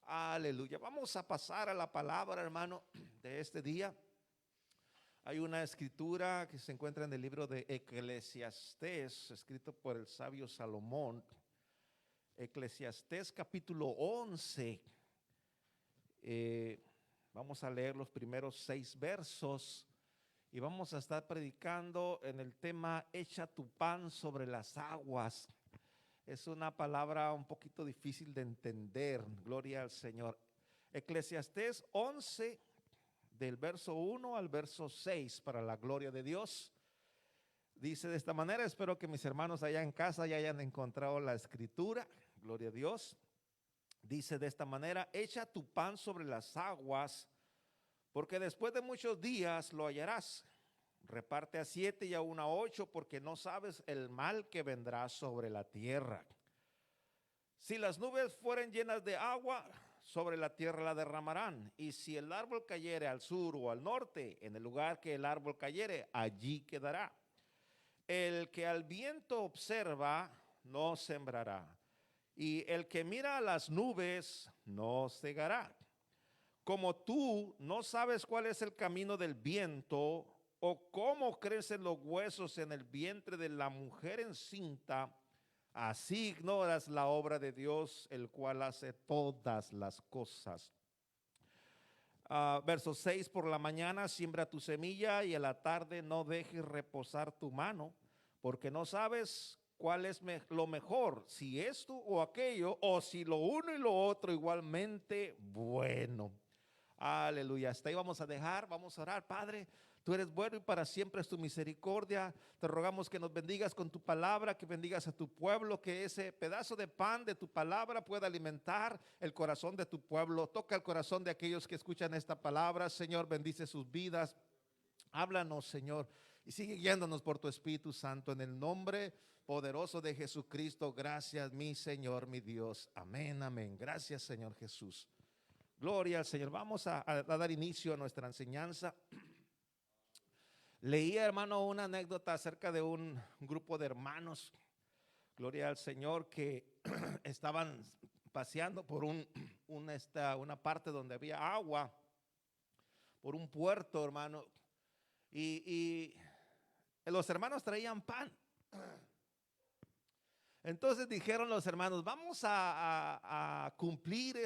Aleluya. Vamos a pasar a la palabra, hermano, de este día. Hay una escritura que se encuentra en el libro de Eclesiastés, escrito por el sabio Salomón. Eclesiastés capítulo 11. Vamos a leer los primeros 6 versos y vamos a estar predicando en el tema echa tu pan sobre las aguas. Es una palabra un poquito difícil de entender, gloria al Señor. Eclesiastés 11, del verso 1 al verso 6, para la gloria de Dios. Dice de esta manera, espero que mis hermanos allá en casa ya hayan encontrado la escritura, gloria a Dios. Dice de esta manera, echa tu pan sobre las aguas, porque después de muchos días lo hallarás. Reparte a 7 y aún a 8, porque no sabes el mal que vendrá sobre la tierra. Si las nubes fueren llenas de agua, sobre la tierra la derramarán. Y si el árbol cayere al sur o al norte, en el lugar que el árbol cayere, allí quedará. El que al viento observa, no sembrará. Y el que mira a las nubes, no cegará. Como tú no sabes cuál es el camino del viento, o cómo crecen los huesos en el vientre de la mujer encinta, así ignoras la obra de Dios, el cual hace todas las cosas. Verso 6, por la mañana siembra tu semilla y a la tarde no dejes reposar tu mano, porque no sabes cuál es lo mejor, si esto o aquello, o si lo uno y lo otro igualmente bueno. Aleluya. Hasta ahí vamos a dejar, vamos a orar. Padre, tú eres bueno y para siempre es tu misericordia. Te rogamos que nos bendigas con tu palabra, que bendigas a tu pueblo, que ese pedazo de pan de tu palabra pueda alimentar el corazón de tu pueblo. Toca el corazón de aquellos que escuchan esta palabra. Señor, bendice sus vidas. Háblanos, Señor, y sigue guiándonos por tu Espíritu Santo en el nombre poderoso de Jesucristo. Gracias, mi Señor, mi Dios. Amén, amén. Gracias, Señor Jesús. Gloria al Señor. Vamos a dar inicio a nuestra enseñanza. Leí, hermano, una anécdota acerca de un grupo de hermanos, gloria al Señor, que estaban paseando por una parte donde había agua, por un puerto, hermano, y los hermanos traían pan. Entonces dijeron los hermanos, vamos a cumplir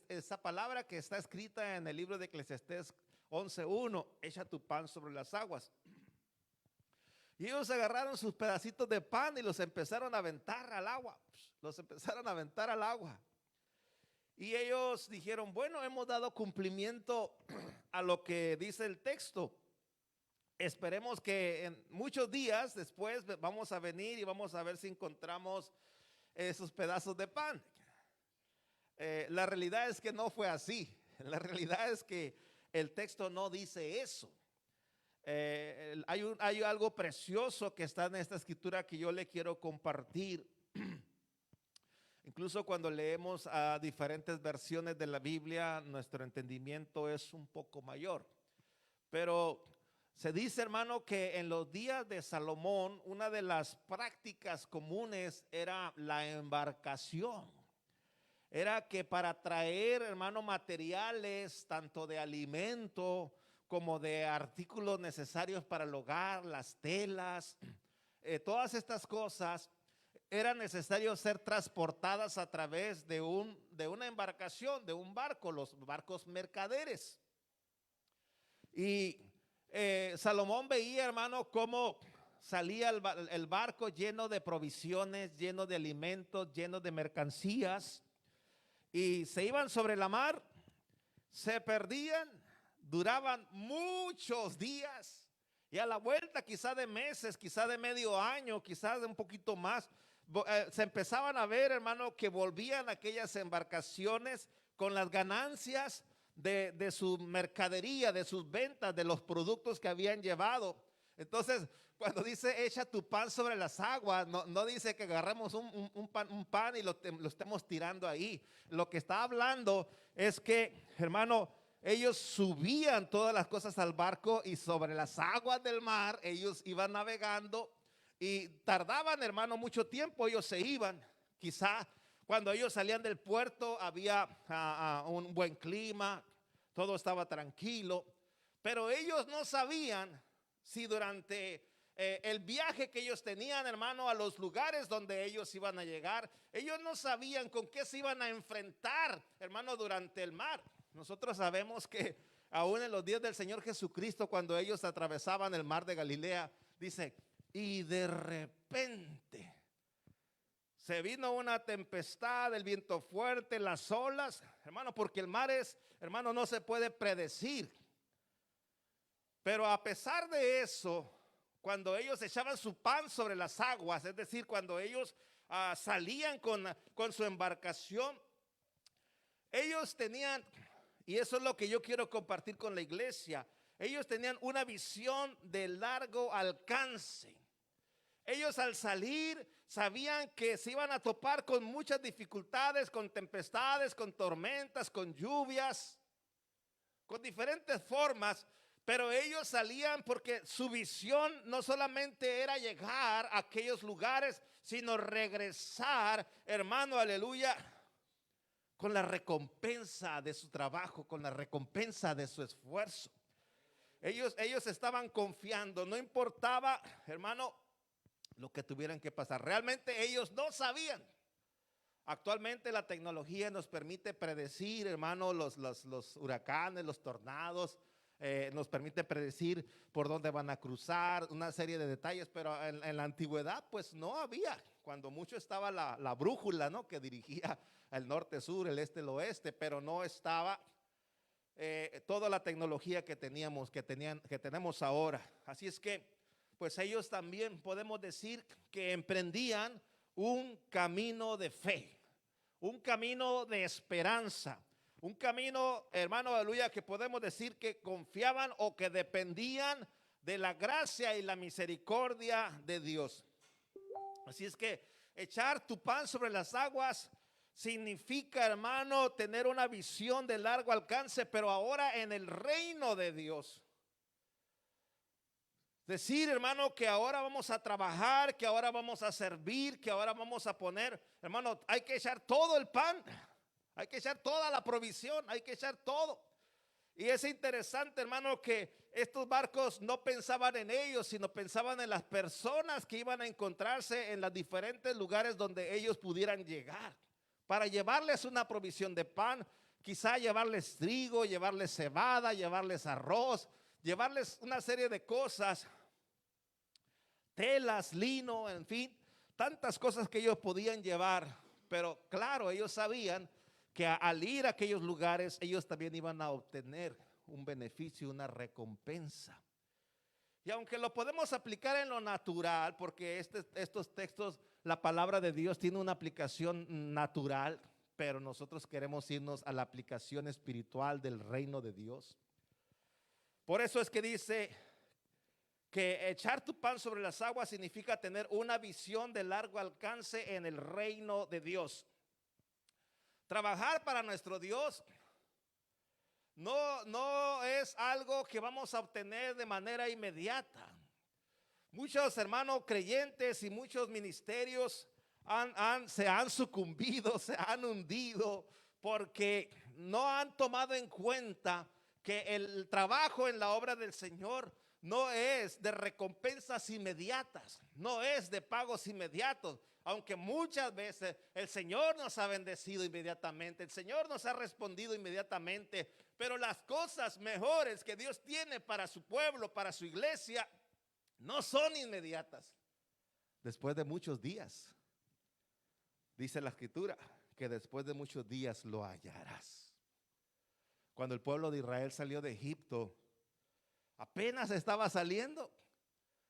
esa palabra que está escrita en el libro de Eclesiastés 11:1, echa tu pan sobre las aguas. Y ellos agarraron sus pedacitos de pan y los empezaron a aventar al agua. Los empezaron a aventar al agua. Y ellos dijeron, bueno, hemos dado cumplimiento a lo que dice el texto. Esperemos que en muchos días después vamos a venir y vamos a ver si encontramos esos pedazos de pan. La realidad es que no fue así. La realidad es que el texto no dice eso. Hay algo precioso que está en esta escritura que yo le quiero compartir. Incluso cuando leemos a diferentes versiones de la Biblia, nuestro entendimiento es un poco mayor. Pero se dice, hermano, que en los días de Salomón, una de las prácticas comunes era la embarcación. Era que para traer, hermano, materiales, tanto de alimento como de artículos necesarios para el hogar, las telas, todas estas cosas, era necesario ser transportadas a través de una embarcación, de un barco, los barcos mercaderes. Y Salomón veía, hermano, cómo salía el barco lleno de provisiones, lleno de alimentos, lleno de mercancías, y se iban sobre la mar, se perdían, duraban muchos días, y a la vuelta quizá de meses, quizá de medio año, quizá de un poquito más, se empezaban a ver, hermano, que volvían aquellas embarcaciones con las ganancias de su mercadería, de sus ventas, de los productos que habían llevado. Entonces, cuando dice echa tu pan sobre las aguas, no dice que agarremos un pan y lo estemos tirando ahí. Lo que está hablando es que, hermano, ellos subían todas las cosas al barco y sobre las aguas del mar ellos iban navegando y tardaban, hermano, mucho tiempo. Ellos se iban, quizá Cuando ellos salían del puerto había un buen clima, todo estaba tranquilo, pero ellos no sabían si durante el viaje que ellos tenían, hermano, a los lugares donde ellos iban a llegar, ellos no sabían con qué se iban a enfrentar, hermano, durante el mar. Nosotros sabemos que aún en los días del Señor Jesucristo, cuando ellos atravesaban el mar de Galilea, dice, y de repente se vino una tempestad, el viento fuerte, las olas, hermano, porque el mar es, hermano, no se puede predecir. Pero a pesar de eso, cuando ellos echaban su pan sobre las aguas, es decir, cuando ellos salían con su embarcación, ellos tenían, y eso es lo que yo quiero compartir con la iglesia, ellos tenían una visión de largo alcance. Ellos al salir sabían que se iban a topar con muchas dificultades, con tempestades, con tormentas, con lluvias, con diferentes formas, pero ellos salían porque su visión no solamente era llegar a aquellos lugares, sino regresar, hermano, aleluya, con la recompensa de su trabajo, con la recompensa de su esfuerzo. Ellos estaban confiando, no importaba, hermano, lo que tuvieran que pasar. Realmente ellos no sabían. Actualmente la tecnología nos permite predecir, hermano, los huracanes, los tornados, nos permite predecir por dónde van a cruzar, una serie de detalles, pero en la antigüedad pues no había. Cuando mucho estaba la brújula, ¿no?, que dirigía el norte-sur, el este-el-oeste, pero no estaba toda la tecnología que tenemos ahora. Así es que pues ellos también podemos decir que emprendían un camino de fe, un camino de esperanza, un camino, hermano, aleluya, que podemos decir que confiaban o que dependían de la gracia y la misericordia de Dios. Así es que echar tu pan sobre las aguas significa, hermano, tener una visión de largo alcance, pero ahora en el reino de Dios. Decir, hermano, que ahora vamos a trabajar, que ahora vamos a servir, que ahora vamos a poner, hermano, hay que echar todo el pan, hay que echar toda la provisión, hay que echar todo. Y es interesante, hermano, que estos barcos no pensaban en ellos, sino pensaban en las personas que iban a encontrarse en los diferentes lugares donde ellos pudieran llegar, para llevarles una provisión de pan, quizá llevarles trigo, llevarles cebada, llevarles arroz, llevarles una serie de cosas, telas, lino, en fin, tantas cosas que ellos podían llevar. Pero claro, ellos sabían que al ir a aquellos lugares, ellos también iban a obtener un beneficio, una recompensa. Y aunque lo podemos aplicar en lo natural, porque estos textos, la palabra de Dios tiene una aplicación natural, pero nosotros queremos irnos a la aplicación espiritual del reino de Dios. Por eso es que dice que echar tu pan sobre las aguas significa tener una visión de largo alcance en el reino de Dios. Trabajar para nuestro Dios no es algo que vamos a obtener de manera inmediata. Muchos hermanos creyentes y muchos ministerios se han sucumbido, se han hundido porque no han tomado en cuenta que el trabajo en la obra del Señor no es de recompensas inmediatas, no es de pagos inmediatos, aunque muchas veces el Señor nos ha bendecido inmediatamente, el Señor nos ha respondido inmediatamente, pero las cosas mejores que Dios tiene para su pueblo, para su iglesia, no son inmediatas. Después de muchos días, dice la Escritura, que después de muchos días lo hallarás. Cuando el pueblo de Israel salió de Egipto, apenas estaba saliendo,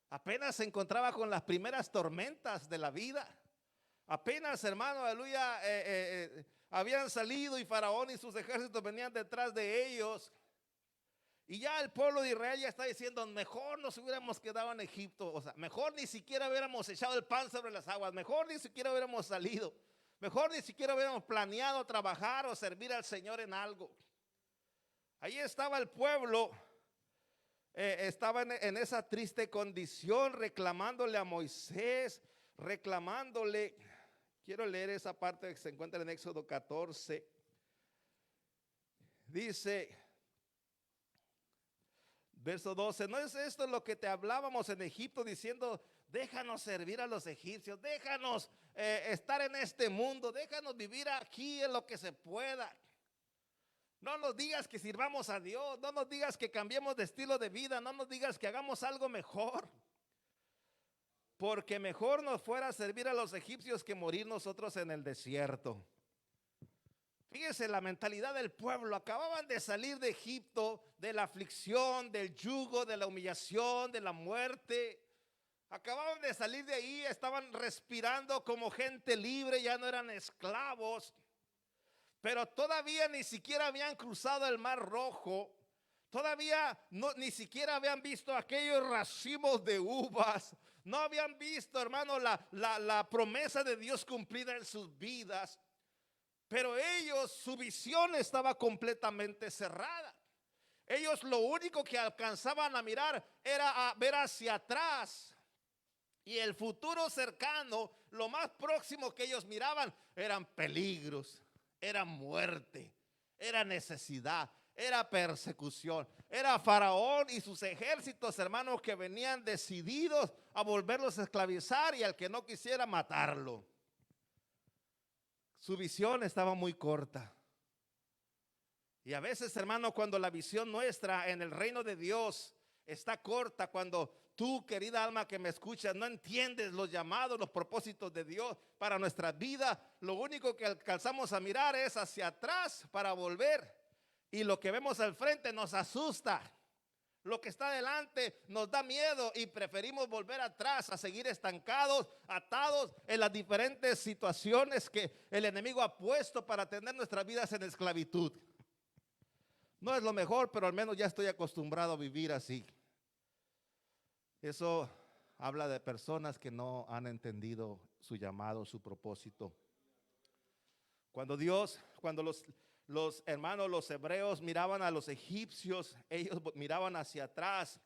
apenas se encontraba con las primeras tormentas de la vida, apenas, hermano, aleluya, habían salido y Faraón y sus ejércitos venían detrás de ellos. Y ya el pueblo de Israel ya está diciendo, mejor nos hubiéramos quedado en Egipto, o sea, mejor ni siquiera hubiéramos echado el pan sobre las aguas, mejor ni siquiera hubiéramos salido, mejor ni siquiera hubiéramos planeado trabajar o servir al Señor en algo. Ahí estaba el pueblo, estaba en esa triste condición, reclamándole a Moisés, reclamándole. Quiero leer esa parte que se encuentra en Éxodo 14. Dice, verso 12, ¿no es esto lo que te hablábamos en Egipto diciendo, déjanos servir a los egipcios, déjanos estar en este mundo, déjanos vivir aquí en lo que se pueda? No nos digas que sirvamos a Dios, no nos digas que cambiemos de estilo de vida, no nos digas que hagamos algo mejor. Porque mejor nos fuera servir a los egipcios que morir nosotros en el desierto. Fíjese la mentalidad del pueblo. Acababan de salir de Egipto, de la aflicción, del yugo, de la humillación, de la muerte. Acababan de salir de ahí, estaban respirando como gente libre, ya no eran esclavos. Pero todavía ni siquiera habían cruzado el Mar Rojo. Todavía ni siquiera habían visto aquellos racimos de uvas. No habían visto, hermano, la promesa de Dios cumplida en sus vidas. Pero ellos, su visión estaba completamente cerrada. Ellos lo único que alcanzaban a mirar era a ver hacia atrás. Y el futuro cercano, lo más próximo que ellos miraban, eran peligros, era muerte, era necesidad, era persecución, era Faraón y sus ejércitos, hermanos, que venían decididos a volverlos a esclavizar y al que no quisiera matarlo. Su visión estaba muy corta. Y a veces, hermano, cuando la visión nuestra en el reino de Dios está corta, cuando tú, querida alma que me escuchas, no entiendes los llamados, los propósitos de Dios para nuestra vida, lo único que alcanzamos a mirar es hacia atrás para volver. Y lo que vemos al frente nos asusta. Lo que está adelante nos da miedo y preferimos volver atrás a seguir estancados, atados en las diferentes situaciones que el enemigo ha puesto para tener nuestras vidas en esclavitud. No es lo mejor, pero al menos ya estoy acostumbrado a vivir así. Eso habla de personas que no han entendido su llamado, su propósito. Cuando los hermanos, los hebreos miraban a los egipcios, ellos miraban hacia atrás.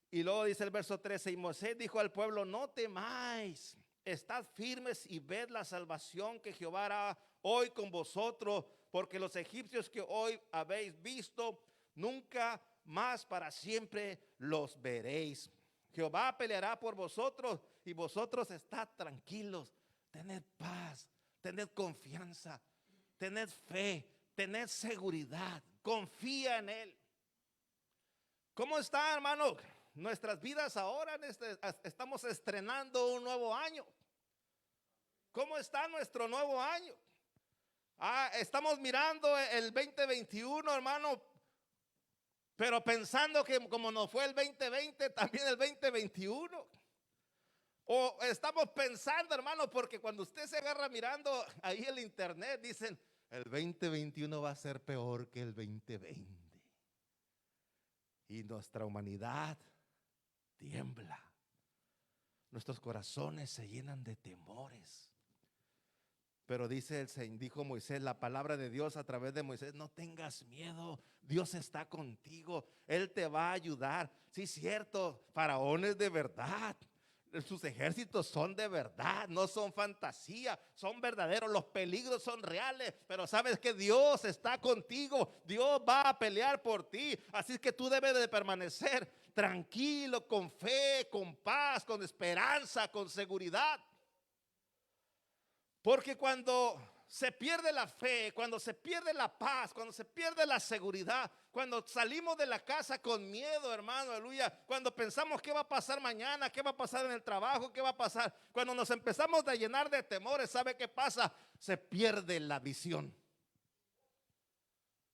Y luego dice el verso 13, y Moisés dijo al pueblo, no temáis, estad firmes y ved la salvación que Jehová hará hoy con vosotros, porque los egipcios que hoy habéis visto, nunca más para siempre los veréis. Jehová peleará por vosotros y vosotros estad tranquilos, tened paz, tened confianza, tened fe, tened seguridad, confía en Él. ¿Cómo está, hermano? Nuestras vidas ahora, estamos estrenando un nuevo año. ¿Cómo está nuestro nuevo año? Estamos mirando el 2021, hermano, pero pensando que como nos fue el 2020, también el 2021. O estamos pensando, hermano, porque cuando usted se agarra mirando ahí el internet, dicen, el 2021 va a ser peor que el 2020. Y nuestra humanidad tiembla. Nuestros corazones se llenan de temores. Pero dijo Moisés, la palabra de Dios a través de Moisés, no tengas miedo, Dios está contigo, Él te va a ayudar. Sí, cierto, Faraón es de verdad, sus ejércitos son de verdad, no son fantasía, son verdaderos, los peligros son reales, pero sabes que Dios está contigo, Dios va a pelear por ti, así que tú debes de permanecer tranquilo, con fe, con paz, con esperanza, con seguridad. Porque cuando se pierde la fe, cuando se pierde la paz, cuando se pierde la seguridad, cuando salimos de la casa con miedo, hermano, aleluya, cuando pensamos qué va a pasar mañana, qué va a pasar en el trabajo, qué va a pasar, cuando nos empezamos a llenar de temores, ¿sabe qué pasa? Se pierde la visión.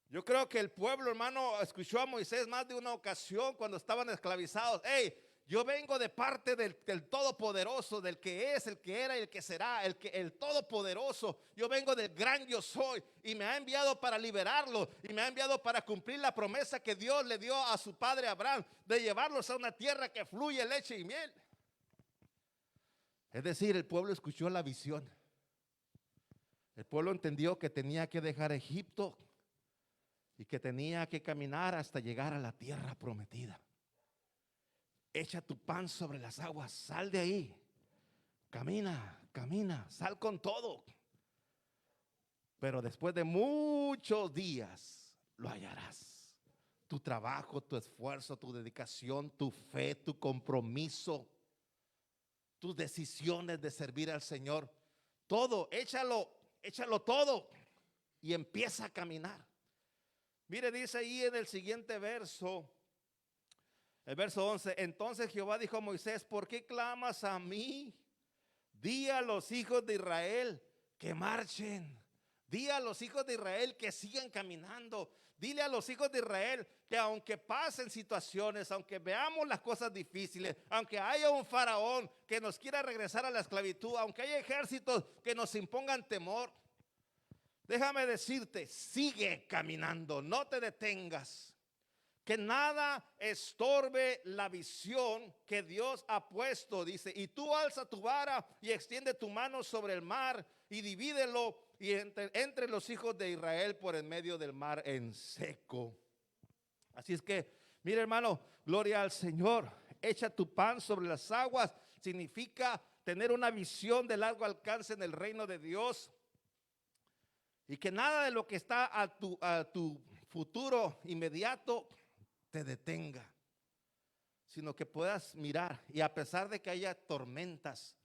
Yo creo que el pueblo, hermano, escuchó a Moisés más de una ocasión cuando estaban esclavizados. Hey, yo vengo de parte del Todopoderoso, del que es, el que era y el que será, el Todopoderoso. Yo vengo del gran yo soy y me ha enviado para liberarlo y me ha enviado para cumplir la promesa que Dios le dio a su padre Abraham de llevarlos a una tierra que fluye leche y miel. Es decir, el pueblo escuchó la visión. El pueblo entendió que tenía que dejar Egipto y que tenía que caminar hasta llegar a la tierra prometida. Echa tu pan sobre las aguas, sal de ahí, camina camina, sal con todo. Pero después de muchos días lo hallarás. Tu trabajo, tu esfuerzo, tu dedicación, tu fe, tu compromiso, tus decisiones de servir al Señor, todo, échalo todo y empieza a caminar. Mire, dice ahí en el siguiente verso, el verso 11, entonces Jehová dijo a Moisés, ¿por qué clamas a mí? Di a los hijos de Israel que marchen. Di a los hijos de Israel que sigan caminando. Dile a los hijos de Israel que aunque pasen situaciones, aunque veamos las cosas difíciles, aunque haya un faraón que nos quiera regresar a la esclavitud, aunque haya ejércitos que nos impongan temor, déjame decirte, sigue caminando, no te detengas. Que nada estorbe la visión que Dios ha puesto, dice, y tú alza tu vara y extiende tu mano sobre el mar y divídelo y entre los hijos de Israel por en medio del mar en seco. Así es que, mire hermano, gloria al Señor. Echa tu pan sobre las aguas significa tener una visión de largo alcance en el reino de Dios. Y que nada de lo que está a tu futuro inmediato te detenga, sino que puedas mirar y a pesar de que haya tormentas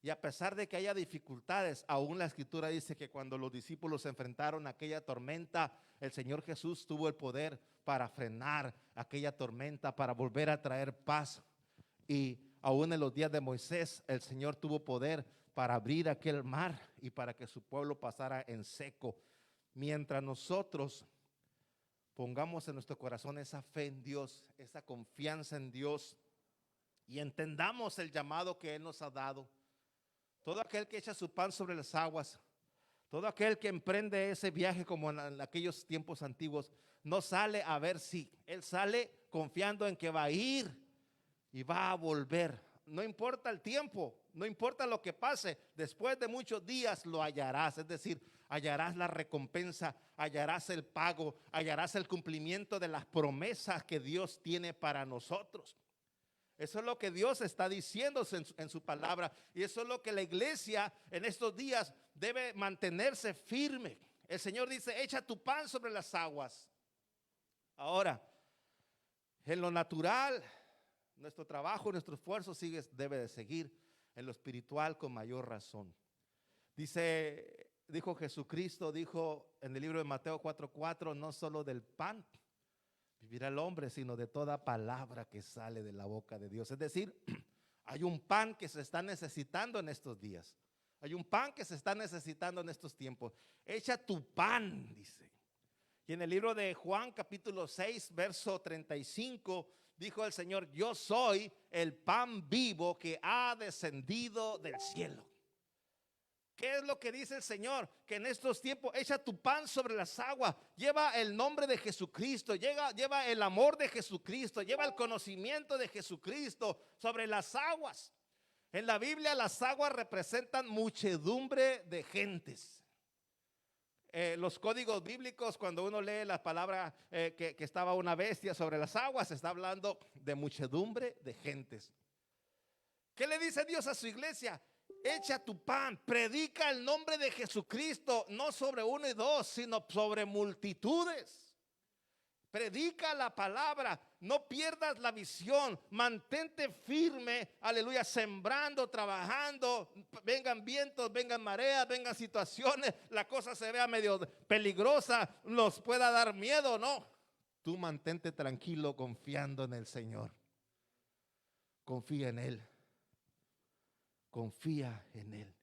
y a pesar de que haya dificultades, aún la escritura dice que cuando los discípulos se enfrentaron a aquella tormenta, el Señor Jesús tuvo el poder para frenar aquella tormenta, para volver a traer paz. Y aún en los días de Moisés, el Señor tuvo poder para abrir aquel mar y para que su pueblo pasara en seco. Mientras nosotros pongamos en nuestro corazón esa fe en Dios, esa confianza en Dios y entendamos el llamado que Él nos ha dado. Todo aquel que echa su pan sobre las aguas, todo aquel que emprende ese viaje como en aquellos tiempos antiguos, no sale a ver si, él sale confiando en que va a ir y va a volver. No importa el tiempo, no importa lo que pase, después de muchos días lo hallarás, es decir, hallarás la recompensa, hallarás el pago, hallarás el cumplimiento de las promesas que Dios tiene para nosotros. Eso es lo que Dios está diciendo en su palabra y eso es lo que la iglesia en estos días debe mantenerse firme. El Señor dice, echa tu pan sobre las aguas. Ahora, en lo natural, nuestro trabajo, nuestro esfuerzo debe de seguir. En lo espiritual con mayor razón. Dijo Jesucristo, dijo en el libro de Mateo 4:4, no solo del pan vivirá el hombre, sino de toda palabra que sale de la boca de Dios. Es decir, hay un pan que se está necesitando en estos días. Hay un pan que se está necesitando en estos tiempos. Echa tu pan, dice. Y en el libro de Juan capítulo 6, verso 35, dijo el Señor, yo soy el pan vivo que ha descendido del cielo. ¿Qué es lo que dice el Señor? Que en estos tiempos echa tu pan sobre las aguas, lleva el nombre de Jesucristo, lleva el amor de Jesucristo, lleva el conocimiento de Jesucristo sobre las aguas. En la Biblia las aguas representan muchedumbre de gentes. Los códigos bíblicos, cuando uno lee la palabra que estaba una bestia sobre las aguas, está hablando de muchedumbre de gentes. ¿Qué le dice Dios a su iglesia? Echa tu pan, predica el nombre de Jesucristo, no sobre uno y dos, sino sobre multitudes. Predica la palabra, no pierdas la visión, mantente firme, aleluya, sembrando, trabajando, vengan vientos, vengan mareas, vengan situaciones, la cosa se vea medio peligrosa, nos pueda dar miedo, no. Tú mantente tranquilo confiando en el Señor. Confía en Él. Confía en Él.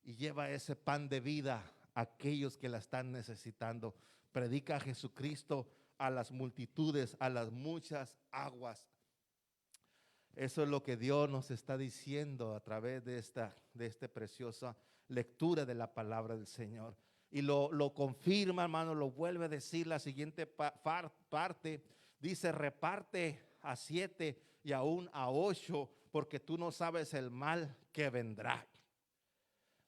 Y lleva ese pan de vida a aquellos que la están necesitando. Predica a Jesucristo a las multitudes, a las muchas aguas. Eso es lo que Dios nos está diciendo a través de esta preciosa lectura de la palabra del Señor. Y lo confirma, hermano, lo vuelve a decir la siguiente parte. Dice, reparte a 7 y aún a 8, porque tú no sabes el mal que vendrá.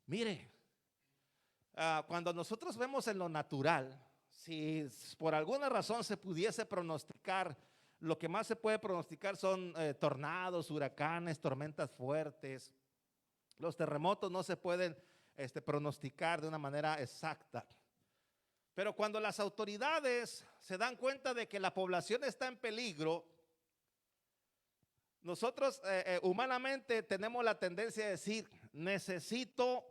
Mire, cuando nosotros vemos en lo natural, si por alguna razón se pudiese pronosticar, lo que más se puede pronosticar son tornados, huracanes, tormentas fuertes. Los terremotos no se pueden pronosticar de una manera exacta. Pero cuando las autoridades se dan cuenta de que la población está en peligro, nosotros humanamente tenemos la tendencia de decir, necesito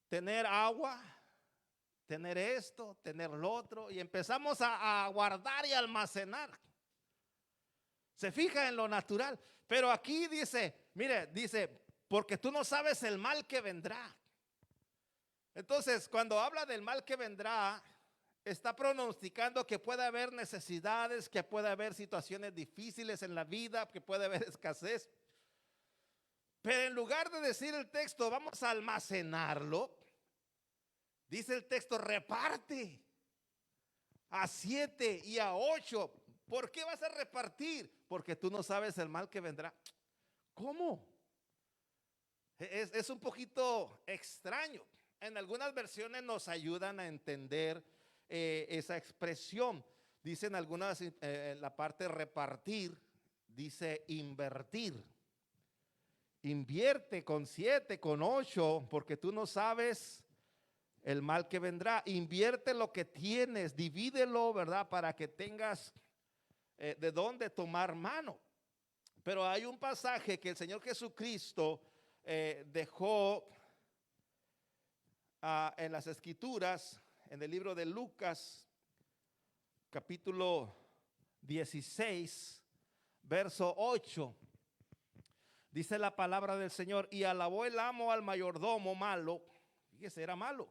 tener agua, tener esto, tener lo otro, y empezamos a guardar y almacenar. Se fija en lo natural, pero aquí dice, mire, dice, porque tú no sabes el mal que vendrá. Entonces, cuando habla del mal que vendrá, está pronosticando que puede haber necesidades, que puede haber situaciones difíciles en la vida, que puede haber escasez. Pero en lugar de decir el texto, vamos a almacenarlo, dice el texto, reparte a 7 y a 8. ¿Por qué vas a repartir? Porque tú no sabes el mal que vendrá. ¿Cómo? Es un poquito extraño. En algunas versiones nos ayudan a entender esa expresión. Dicen algunas, en la parte repartir, dice invertir. Invierte con 7, con 8, porque tú no sabes el mal que vendrá. Invierte lo que tienes, divídelo, ¿verdad? Para que tengas de dónde tomar mano. Pero hay un pasaje que el Señor Jesucristo dejó en las Escrituras, en el libro de Lucas, capítulo 16, verso 8. Dice la palabra del Señor: y alabó el amo al mayordomo malo, fíjese, era malo,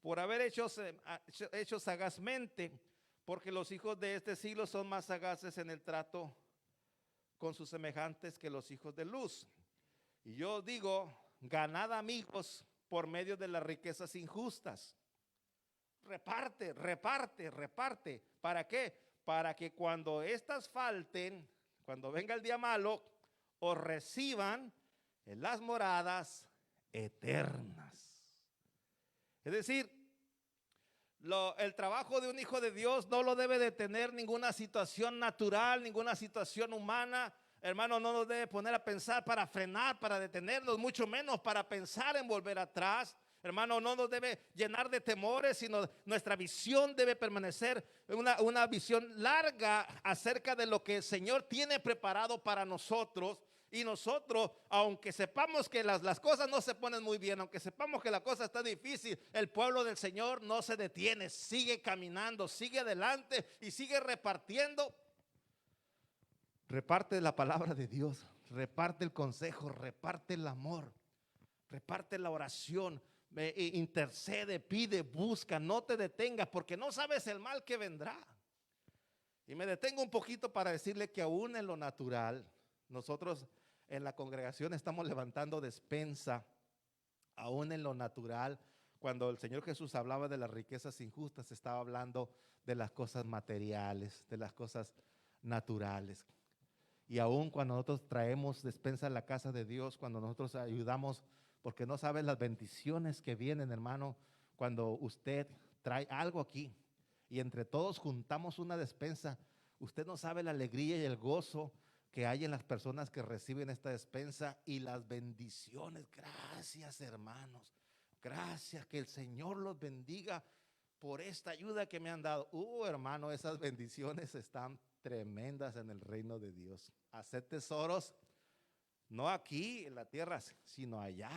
por haber hecho sagazmente, porque los hijos de este siglo son más sagaces en el trato con sus semejantes que los hijos de luz. Y yo digo, ganad amigos por medio de las riquezas injustas. Reparte, reparte, reparte. ¿Para qué? Para que cuando estas falten, cuando venga el día malo, os reciban en las moradas eternas. Es decir, el trabajo de un hijo de Dios no lo debe de tener ninguna situación natural, ninguna situación humana. Hermano, no nos debe poner a pensar para frenar, para detenernos, mucho menos para pensar en volver atrás. Hermano, no nos debe llenar de temores, sino nuestra visión debe permanecer una visión larga acerca de lo que el Señor tiene preparado para nosotros. Y nosotros, aunque sepamos que las cosas no se ponen muy bien, aunque sepamos que la cosa está difícil, el pueblo del Señor no se detiene, sigue caminando, sigue adelante y sigue repartiendo. Reparte la palabra de Dios, reparte el consejo, reparte el amor, reparte la oración, intercede, pide, busca, no te detengas, porque no sabes el mal que vendrá. Y me detengo un poquito para decirle que aún en lo natural, nosotros en la congregación estamos levantando despensa, aún en lo natural. Cuando el Señor Jesús hablaba de las riquezas injustas, estaba hablando de las cosas materiales, de las cosas naturales. Y aún cuando nosotros traemos despensa a la casa de Dios, cuando nosotros ayudamos, porque no saben las bendiciones que vienen, hermano, cuando usted trae algo aquí y entre todos juntamos una despensa, usted no sabe la alegría y el gozo que hay en las personas que reciben esta despensa y las bendiciones. Gracias, hermanos, gracias, que el Señor los bendiga por esta ayuda que me han dado. Hermano, esas bendiciones están tremendas en el reino de Dios. Hacer tesoros, no aquí en la tierra, sino allá.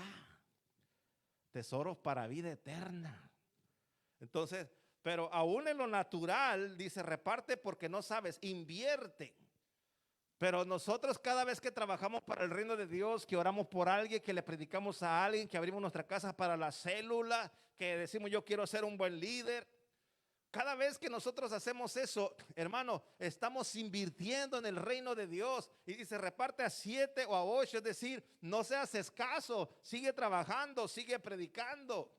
Tesoros para vida eterna. Entonces, pero aún en lo natural, dice, reparte porque no sabes, invierte. Pero nosotros cada vez que trabajamos para el reino de Dios, que oramos por alguien, que le predicamos a alguien, que abrimos nuestra casa para la célula, que decimos yo quiero ser un buen líder, cada vez que nosotros hacemos eso, hermano, estamos invirtiendo en el reino de Dios. Y dice, reparte a 7 o a 8, es decir, no seas escaso, sigue trabajando, sigue predicando.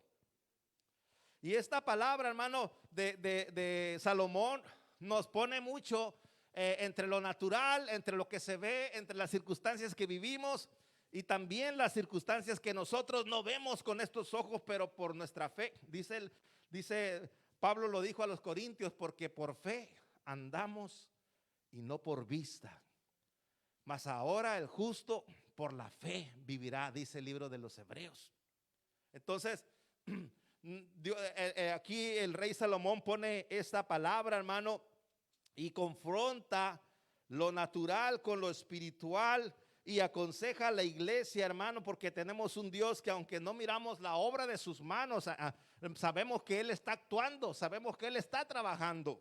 Y esta palabra, hermano, de Salomón nos pone mucho entre lo natural, entre lo que se ve, entre las circunstancias que vivimos y también las circunstancias que nosotros no vemos con estos ojos, pero por nuestra fe. Dice Pablo, lo dijo a los corintios, porque por fe andamos y no por vista. Mas ahora el justo por la fe vivirá, dice el libro de los Hebreos. Entonces, aquí el rey Salomón pone esta palabra, hermano, y confronta lo natural con lo espiritual y aconseja a la iglesia, hermano, porque tenemos un Dios que aunque no miramos la obra de sus manos, sabemos que Él está actuando, sabemos que Él está trabajando.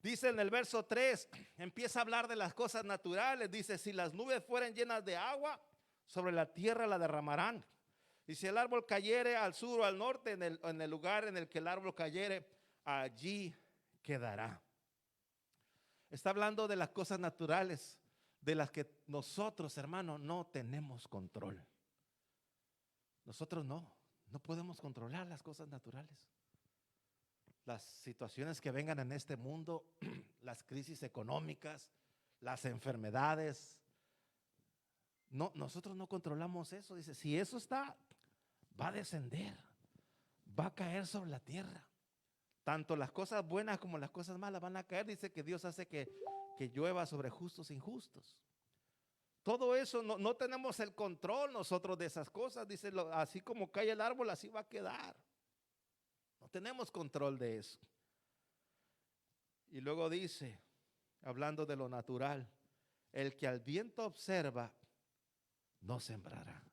Dice en el verso 3, empieza a hablar de las cosas naturales. Dice, si las nubes fueran llenas de agua, sobre la tierra la derramarán. Y si el árbol cayere al sur o al norte, en el lugar en el que el árbol cayere, allí quedará. Está hablando de las cosas naturales, de las que nosotros, hermanos, no tenemos control. Nosotros no podemos controlar las cosas naturales. Las situaciones que vengan en este mundo, las crisis económicas, las enfermedades. No, nosotros no controlamos eso. Dice, si eso está, va a descender, va a caer sobre la tierra. Tanto las cosas buenas como las cosas malas van a caer. Dice que Dios hace que llueva sobre justos e injustos. Todo eso no tenemos el control nosotros de esas cosas. Dice, así como cae el árbol, así va a quedar. No tenemos control de eso. Y luego dice, hablando de lo natural, el que al viento observa, no sembrará.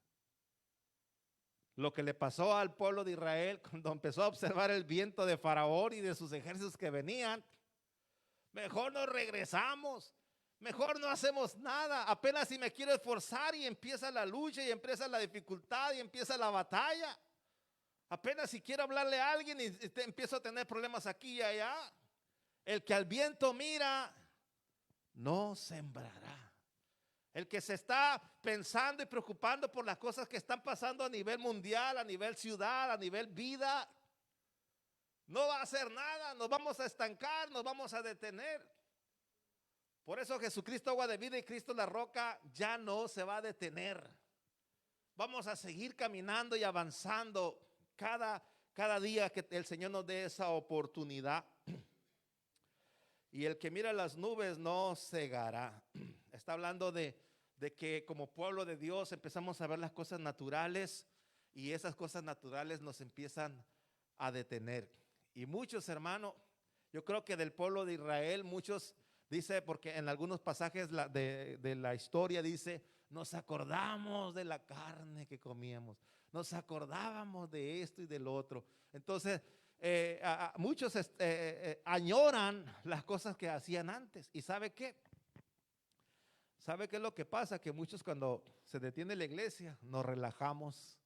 Lo que le pasó al pueblo de Israel cuando empezó a observar el viento de Faraón y de sus ejércitos que venían, mejor nos regresamos, mejor no hacemos nada. Apenas si me quiero esforzar y empieza la lucha y empieza la dificultad y empieza la batalla. Apenas si quiero hablarle a alguien y empiezo a tener problemas aquí y allá. El que al viento mira, no sembrará. El que se está pensando y preocupando por las cosas que están pasando a nivel mundial, a nivel ciudad, a nivel vida, no va a hacer nada, nos vamos a estancar, nos vamos a detener. Por eso Jesucristo, agua de vida, y Cristo la roca, ya no se va a detener. Vamos a seguir caminando y avanzando cada día que el Señor nos dé esa oportunidad. Y el que mira las nubes no cegará. Está hablando de que como pueblo de Dios empezamos a ver las cosas naturales y esas cosas naturales nos empiezan a detener. Y muchos, hermanos, yo creo que del pueblo de Israel, muchos, dice, porque en algunos pasajes de la historia dice, nos acordamos de la carne que comíamos, nos acordábamos de esto y del otro. Entonces, muchos añoran las cosas que hacían antes. ¿Y sabe qué? ¿Sabe qué es lo que pasa? Que muchos cuando se detiene la iglesia, nos relajamos,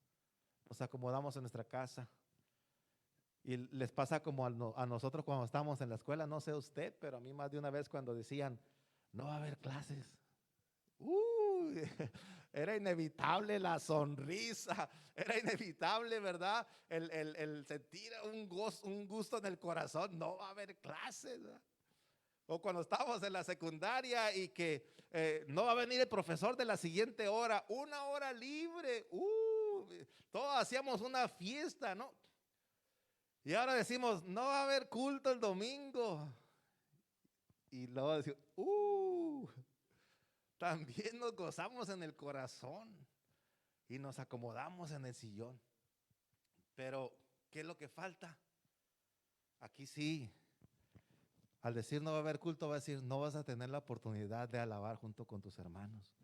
nos acomodamos en nuestra casa. Y les pasa como a nosotros cuando estábamos en la escuela, no sé usted, pero a mí más de una vez cuando decían, no va a haber clases. Era inevitable la sonrisa, era inevitable, ¿verdad? El sentir un gusto en el corazón, no va a haber clases, ¿verdad? O cuando estábamos en la secundaria y que no va a venir el profesor de la siguiente hora, una hora libre, todos hacíamos una fiesta, ¿no? Y ahora decimos, no va a haber culto el domingo. Y luego decimos, también nos gozamos en el corazón y nos acomodamos en el sillón. Pero, ¿qué es lo que falta? Aquí sí, al decir no va a haber culto, va a decir no vas a tener la oportunidad de alabar junto con tus hermanos.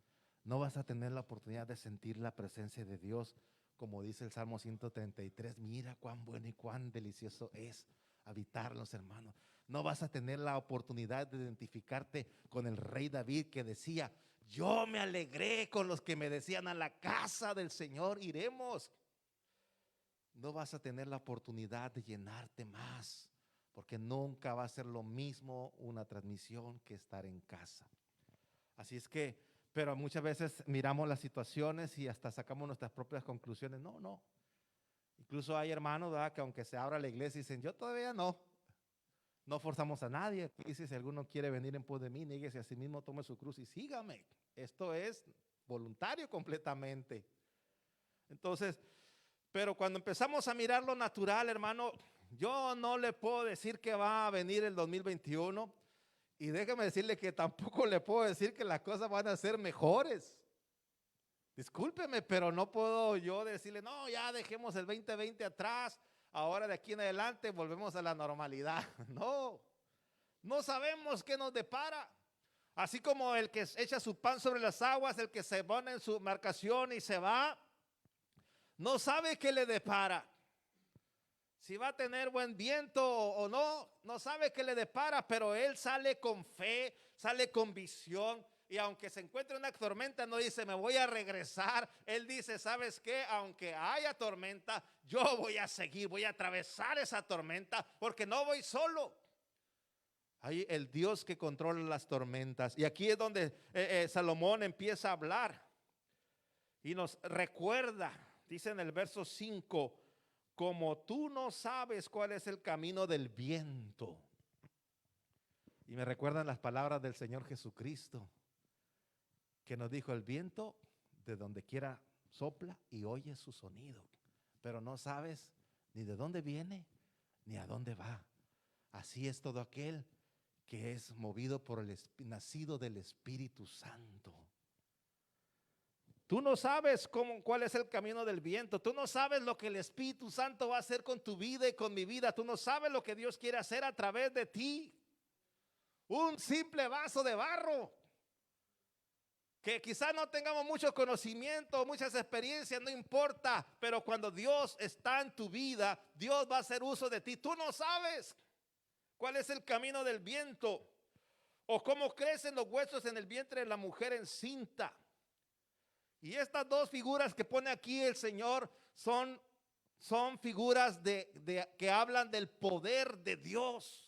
No vas a tener la oportunidad de sentir la presencia de Dios, como dice el Salmo 133. Mira cuán bueno y cuán delicioso es habitar los hermanos. No vas a tener la oportunidad de identificarte con el rey David que decía, yo me alegré con los que me decían a la casa del Señor iremos. No vas a tener la oportunidad de llenarte más, porque nunca va a ser lo mismo una transmisión que estar en casa. Así es que, pero muchas veces miramos las situaciones y hasta sacamos nuestras propias conclusiones. No. Incluso hay hermanos, ¿verdad?, que aunque se abra la iglesia dicen, yo todavía no forzamos a nadie. Dice, si alguno quiere venir en pos de mí, níguese a sí mismo, tome su cruz y sígame. Esto es voluntario completamente. Entonces, pero cuando empezamos a mirar lo natural, hermano, yo no le puedo decir que va a venir el 2021, Y déjeme decirle que tampoco le puedo decir que las cosas van a ser mejores. Discúlpeme, pero no puedo yo decirle, no, ya dejemos el 2020 atrás, ahora de aquí en adelante volvemos a la normalidad. No, no sabemos qué nos depara. Así como el que echa su pan sobre las aguas, el que se pone en su embarcación y se va, no sabe qué le depara. Si va a tener buen viento o no, no sabe qué le depara, pero él sale con fe, sale con visión. Y aunque se encuentre una tormenta, no dice, me voy a regresar. Él dice, ¿sabes qué? Aunque haya tormenta, yo voy a seguir, voy a atravesar esa tormenta, porque no voy solo. Hay el Dios que controla las tormentas. Y aquí es donde Salomón empieza a hablar. Y nos recuerda, dice en el verso 5, como tú no sabes cuál es el camino del viento. Y me recuerdan las palabras del Señor Jesucristo, que nos dijo, el viento de donde quiera sopla y oye su sonido, pero no sabes ni de dónde viene ni a dónde va. Así es todo aquel que es movido por el nacido del Espíritu Santo. Tú no sabes cuál es el camino del viento. Tú no sabes lo que el Espíritu Santo va a hacer con tu vida y con mi vida. Tú no sabes lo que Dios quiere hacer a través de ti. Un simple vaso de barro, que quizás no tengamos mucho conocimiento, muchas experiencias, no importa. Pero cuando Dios está en tu vida, Dios va a hacer uso de ti. Tú no sabes cuál es el camino del viento, o cómo crecen los huesos en el vientre de la mujer encinta. Y estas dos figuras que pone aquí el Señor son figuras que hablan del poder de Dios.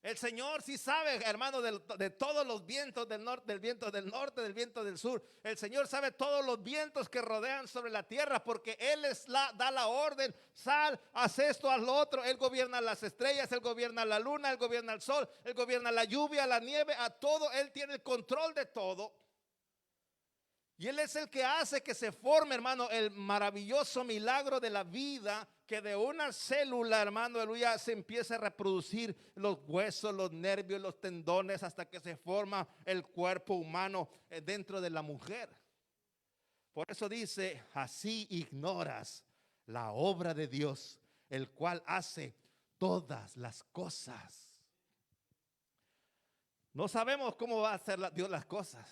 El Señor sí sabe, hermano, de todos los vientos del norte, del viento del norte, del viento del sur. El Señor sabe todos los vientos que rodean sobre la tierra, porque Él da la orden, sal, haz esto, haz lo otro. Él gobierna las estrellas, Él gobierna la luna, Él gobierna el sol, Él gobierna la lluvia, la nieve, a todo. Él tiene el control de todo. Y Él es el que hace que se forme, hermano, el maravilloso milagro de la vida, que de una célula, hermano, aleluya, se empieza a reproducir los huesos, los nervios, los tendones, hasta que se forma el cuerpo humano dentro de la mujer. Por eso dice, así ignoras la obra de Dios, el cual hace todas las cosas. No sabemos cómo va a hacer Dios las cosas.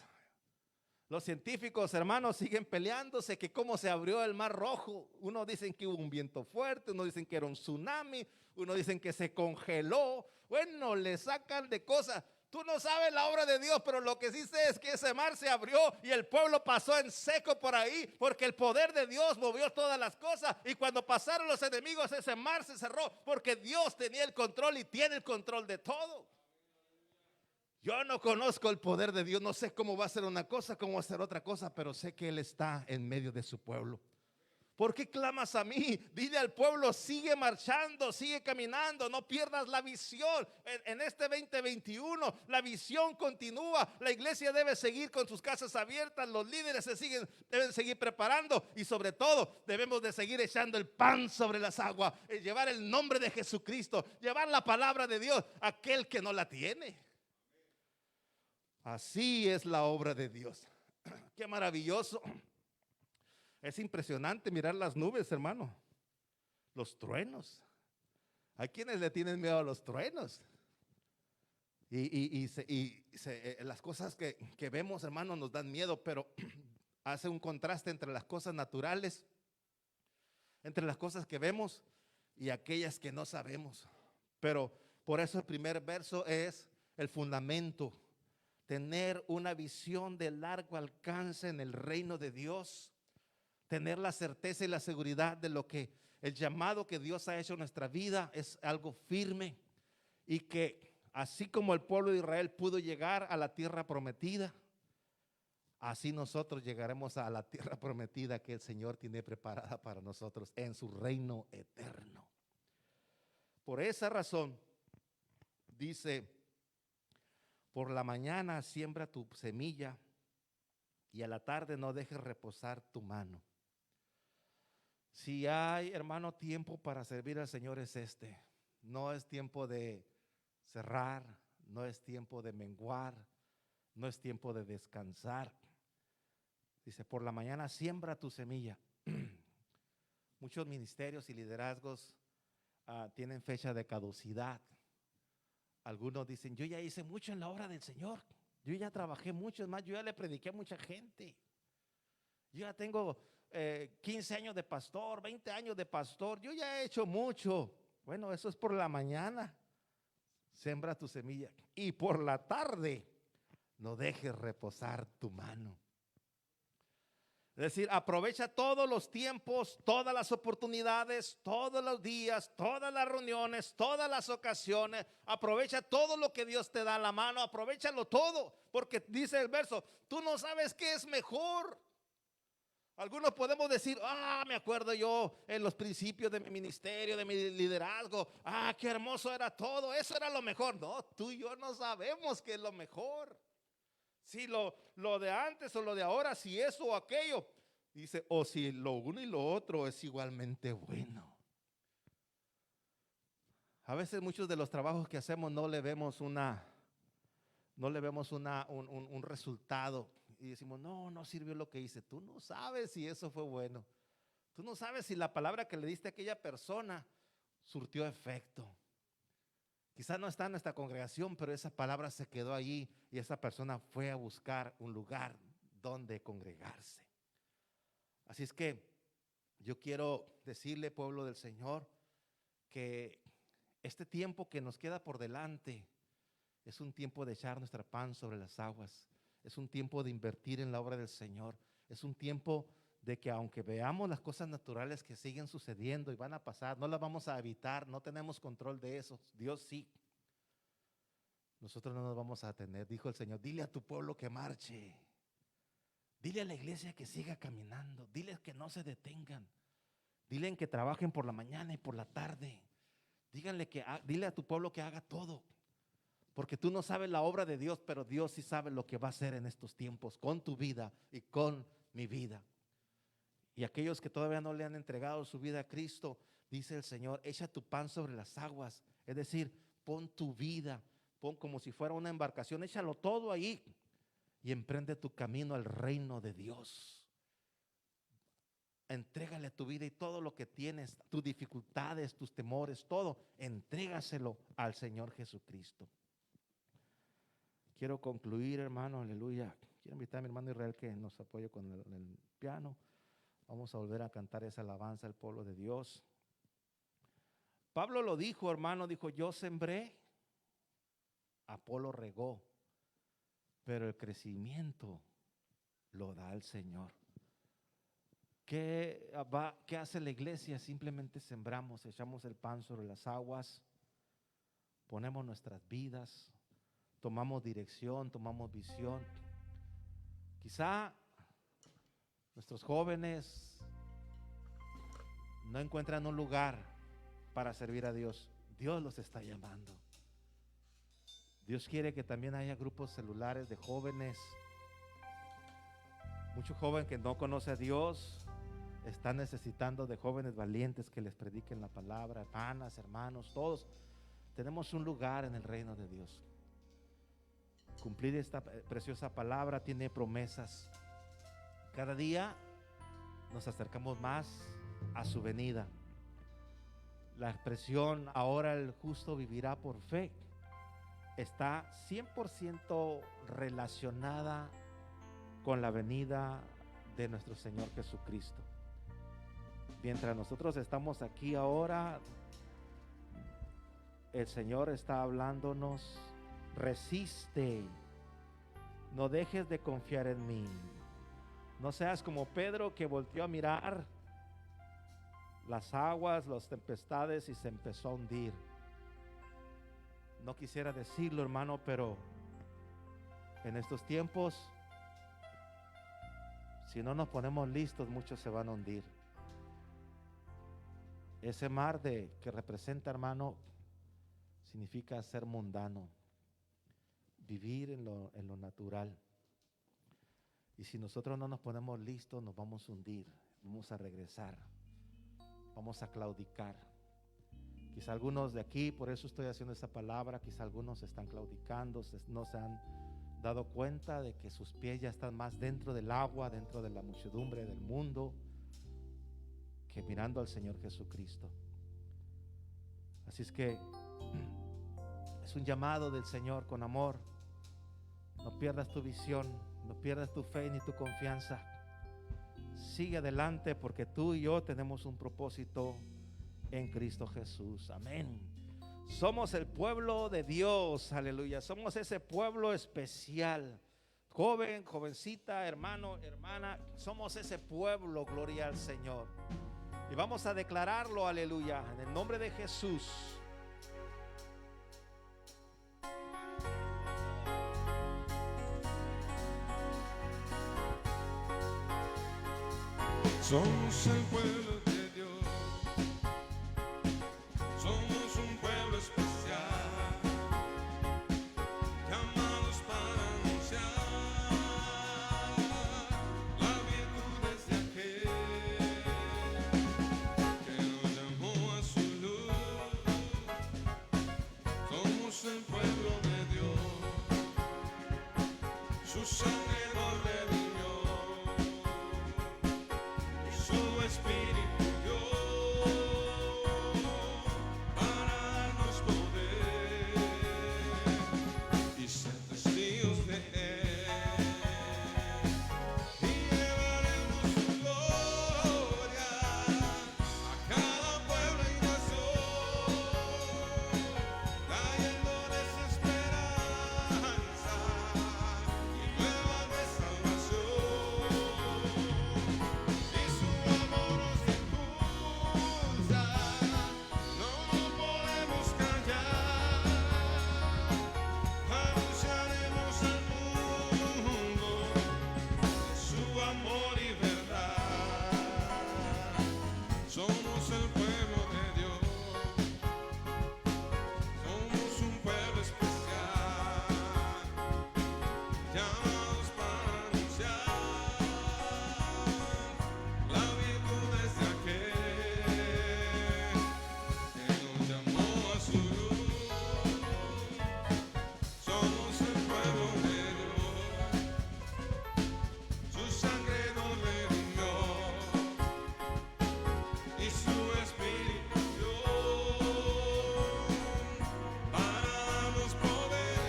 Los científicos, hermanos, siguen peleándose que cómo se abrió el Mar Rojo. Unos dicen que hubo un viento fuerte, unos dicen que era un tsunami, unos dicen que se congeló. Bueno, le sacan de cosas. Tú no sabes la obra de Dios, pero lo que sí sé es que ese mar se abrió y el pueblo pasó en seco por ahí, porque el poder de Dios movió todas las cosas. Y cuando pasaron los enemigos, ese mar se cerró, porque Dios tenía el control y tiene el control de todo. Yo no conozco el poder de Dios, no sé cómo va a ser una cosa, cómo va a ser otra cosa, pero sé que Él está en medio de su pueblo. ¿Por qué clamas a mí? Dile al pueblo, sigue marchando, sigue caminando, no pierdas la visión. En este 2021 la visión continúa. La iglesia debe seguir con sus casas abiertas, los líderes deben seguir preparando, y sobre todo debemos de seguir echando el pan sobre las aguas, llevar el nombre de Jesucristo, llevar la palabra de Dios a aquel que no la tiene. Así es la obra de Dios. Qué maravilloso. Es impresionante mirar las nubes, hermano. Los truenos. Hay quienes le tienen miedo a los truenos. Las cosas que vemos, hermano, nos dan miedo, pero hace un contraste entre las cosas naturales, entre las cosas que vemos y aquellas que no sabemos. Pero por eso el primer verso es el fundamento. Tener una visión de largo alcance en el reino de Dios. Tener la certeza y la seguridad de lo que el llamado que Dios ha hecho en nuestra vida es algo firme, y que así como el pueblo de Israel pudo llegar a la tierra prometida, así nosotros llegaremos a la tierra prometida que el Señor tiene preparada para nosotros en su reino eterno. Por esa razón dice: por la mañana siembra tu semilla, y a la tarde no dejes reposar tu mano. Si hay, hermano, tiempo para servir al Señor, es este. No es tiempo de cerrar, no es tiempo de menguar, no es tiempo de descansar. Dice, por la mañana siembra tu semilla. Muchos ministerios y liderazgos tienen fecha de caducidad. Algunos dicen, yo ya hice mucho en la obra del Señor. Yo ya trabajé mucho, es más, yo ya le prediqué a mucha gente. Yo ya tengo 15 años de pastor, 20 años de pastor. Yo ya he hecho mucho. Bueno, eso es por la mañana. Siembra tu semilla. Y por la tarde, no dejes reposar tu mano. Es decir, aprovecha todos los tiempos, todas las oportunidades, todos los días, todas las reuniones, todas las ocasiones. Aprovecha todo lo que Dios te da en la mano, aprovéchalo todo, porque dice el verso, tú no sabes qué es mejor. Algunos podemos decir, me acuerdo yo en los principios de mi ministerio, de mi liderazgo, qué hermoso era todo, eso era lo mejor. No, tú y yo no sabemos qué es lo mejor. Si lo de antes o lo de ahora, si eso o aquello. Dice, o si lo uno y lo otro es igualmente bueno. A veces muchos de los trabajos que hacemos no le vemos un resultado. Y decimos, no sirvió lo que hice. Tú no sabes si eso fue bueno. Tú no sabes si la palabra que le diste a aquella persona surtió efecto. Quizás no está en nuestra congregación, pero esa palabra se quedó allí y esa persona fue a buscar un lugar donde congregarse. Así es que yo quiero decirle, pueblo del Señor, que este tiempo que nos queda por delante es un tiempo de echar nuestra pan sobre las aguas. Es un tiempo de invertir en la obra del Señor. Es un tiempo de que aunque veamos las cosas naturales que siguen sucediendo y van a pasar, no las vamos a evitar, no tenemos control de eso. Dios sí. Nosotros no nos vamos a tener. Dijo el Señor, dile a tu pueblo que marche. Dile a la iglesia que siga caminando. Diles que no se detengan. Dile que trabajen por la mañana y por la tarde. Dile a tu pueblo que haga todo. Porque tú no sabes la obra de Dios, pero Dios sí sabe lo que va a hacer en estos tiempos con tu vida y con mi vida. Y aquellos que todavía no le han entregado su vida a Cristo, dice el Señor, echa tu pan sobre las aguas. Es decir, pon tu vida, pon como si fuera una embarcación, échalo todo ahí y emprende tu camino al reino de Dios. Entrégale tu vida y todo lo que tienes, tus dificultades, tus temores, todo, entrégaselo al Señor Jesucristo. Quiero concluir, hermano, aleluya. Quiero invitar a mi hermano Israel que nos apoye con el piano. Vamos a volver a cantar esa alabanza al pueblo de Dios. Pablo lo dijo, hermano, dijo, yo sembré, Apolo regó, pero el crecimiento lo da el Señor. ¿Qué hace la iglesia? Simplemente sembramos, echamos el pan sobre las aguas, ponemos nuestras vidas, tomamos dirección, tomamos visión. Quizá nuestros jóvenes no encuentran un lugar para servir a Dios. Dios los está llamando. Dios quiere que también haya grupos celulares de jóvenes. Muchos jóvenes que no conocen a Dios están necesitando de jóvenes valientes que les prediquen la palabra, hermanas, hermanos, todos. Tenemos un lugar en el reino de Dios. Cumplir esta preciosa palabra tiene promesas. Cada día nos acercamos más a su venida. La expresión ahora el justo vivirá por fe está 100% relacionada con la venida de nuestro Señor Jesucristo. Mientras nosotros estamos aquí ahora, el Señor está hablándonos, resiste, no dejes de confiar en mí. No seas como Pedro que volteó a mirar las aguas, las tempestades y se empezó a hundir. No quisiera decirlo, hermano, pero en estos tiempos, si no nos ponemos listos, muchos se van a hundir. Ese mar que representa, hermano, significa ser mundano, vivir en lo natural. Y si nosotros no nos ponemos listos, nos vamos a hundir, vamos a regresar, vamos a claudicar. Quizá algunos de aquí, por eso estoy haciendo esta palabra, quizá algunos están claudicando, no se han dado cuenta de que sus pies ya están más dentro del agua, dentro de la muchedumbre del mundo, que mirando al Señor Jesucristo. Así es que es un llamado del Señor con amor. No pierdas tu visión, no pierdas tu fe ni tu confianza. Sigue adelante, porque tú y yo tenemos un propósito en Cristo Jesús. Amén. Somos el pueblo de Dios, aleluya. Somos ese pueblo especial. Joven, jovencita, hermano, hermana, somos ese pueblo, gloria al Señor. Y vamos a declararlo, aleluya, en el nombre de Jesús. Somos el pueblo de Dios, somos un pueblo especial, llamados para anunciar las virtudes de aquel que nos llamó a su luz. Somos el pueblo de Dios, su sangre nos redimió. Su Espíritu dio para darnos poder y ser testigos de Él, y llevaremos su gloria a cada pueblo y nación, trayéndoles esperanza y nuevas de salvación. Somos el pueblo de Dios, somos un pueblo especial, llamados para anunciar las virtudes de aquel que nos llamó a su luz. Somos el pueblo de Dios, su sangre nos redimió y su Espíritu dio para darnos poder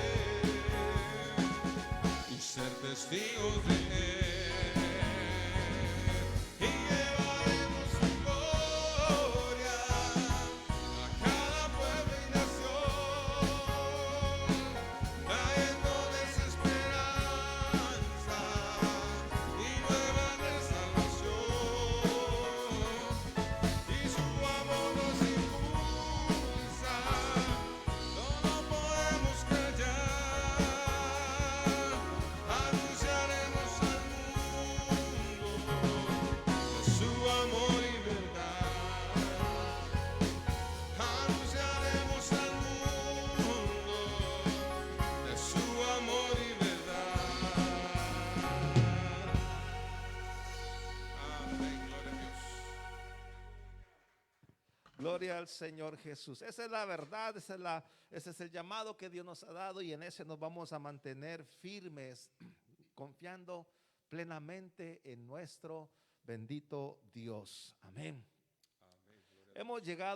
y ser testigos de Él, y llevaremos su gloria a cada pueblo y nación, trayéndoles esperanza y nuevas de salvación. Y su amor nos impulsa, no nos podemos callar, anunciaremos al mundo de su amor y verdad, anunciaremos al mundo de su amor y verdad. Amén, gloria a Dios. Gloria al Señor Jesús. Esa es la verdad, ese es el llamado que Dios nos ha dado, y en ese nos vamos a mantener firmes, confiando plenamente en nuestro bendito Dios. Amén. Hemos llegado